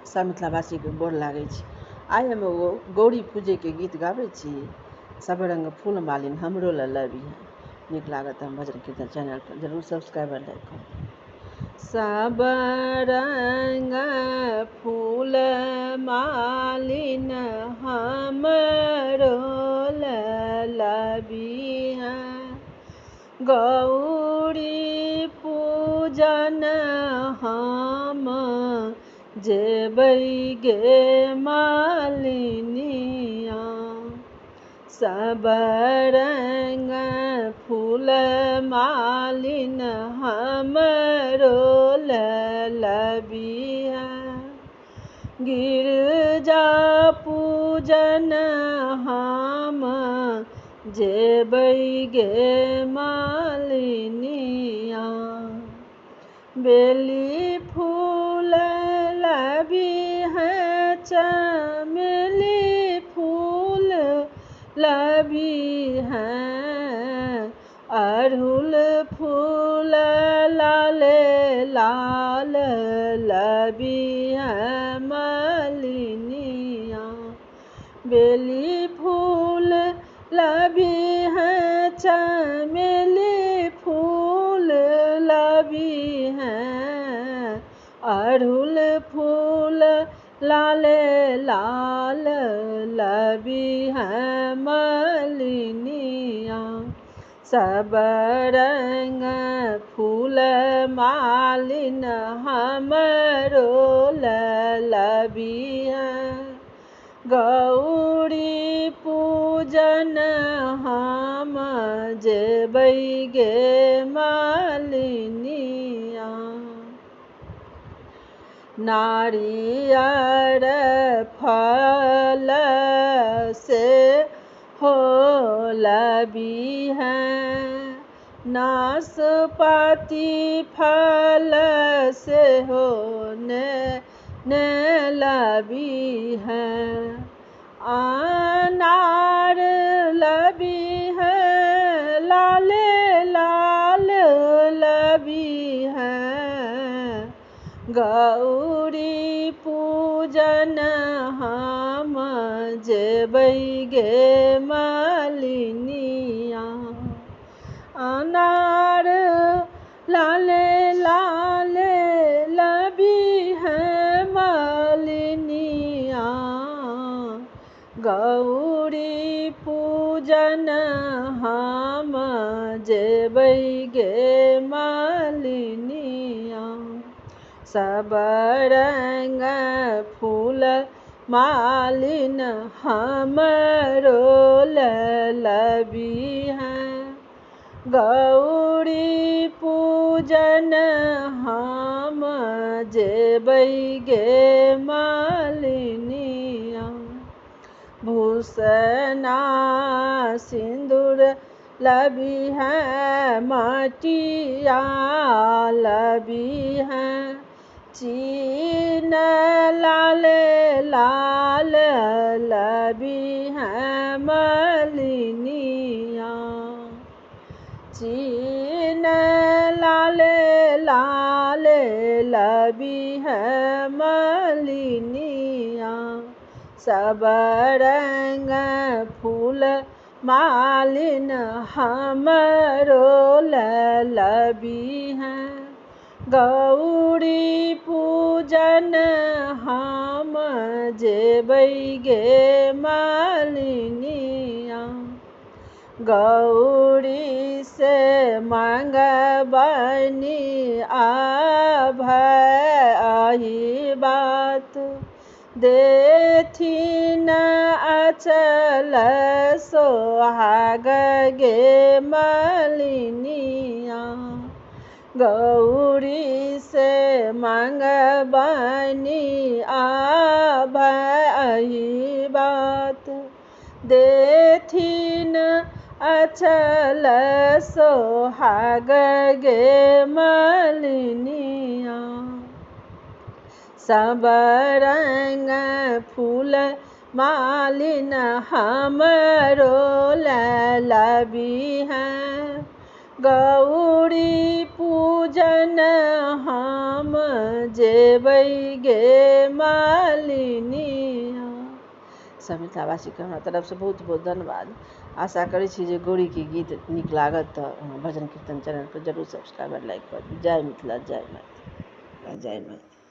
सब मिथिलावासी के गोर लागै छी। आइ हम एगो गौरी पूजे के गीत गाबै छी। सब रंग फूल मालिन हमरो ल लबी है। नीक लागत हम भजन कीर्तन चैनल पर जरूर सब्सक्राइबर लाइक करू। सब रंग फूल मालिन हमरो ल लबी है। गौरी पूजन हम जेबै गे मालिनिया। सब रंग फूल मालिन हमरो ल लबी है। गिरजा पूजन हम जेबै गे मालिनिया। बेली फूल लबी है, चमेली फूल लबी है। अड़हुल फूल लाले लाल लबी है मालिनिया। बेली फूल लबी है, चमेली फूल लबी है। अड़हुल फूल लाले लाल लबी है मालिनिया। सब रंग फूल मालिन हमरो ल लबी है। गौरी पूजन हम जेबै गे मालिनिया। नारियर फल से हो लबी है। नाशपाती फल से हो ने लबी है। अनार लबी है, लाले लाल लबी है। गौरी पूजन हम जेबै गे मालिनिया। अनार लाले लाल लबी है मालिनिया। गौरी पूजन हम जेबै गे मालिनिया। सब रंग फूल मालिन हमरो ल लबी है। गौरी पूजन हम जेबै गे मालिनिया। भूषना सिंदूर लबी है, मटिया लबी है। चीन लाले लाल लबी है मालिनिया। चीन लाले लाल लबी है मालिनिया। सब रंग फूल मालिन हमरो ल लबी है। गौरी पूजन हम जेबै गे मालिनिया। गौरी से मंगबनी अभय बात। देथिन अचल सोहाग गे मालिनिया। गौरी से मंगबनी अभय बात। देथिन अचल सोहाग गे मालिनिया। सब रंग फूल मालिन हमरो ल लबी है। गौरी पूजन हम जेबै गे मालिनिया। सब मिथिलावासीके हमरा तरफसँ बहुत बहुत धन्यवाद। आशा करै छी जे गौरीके गीत नीक लागत तऽ भजन कीर्तन चैनलके जरूर सब्सक्राइब लाइक कऽ दियौ। जय मिथिला, जय मैथिली, जय मैथिली।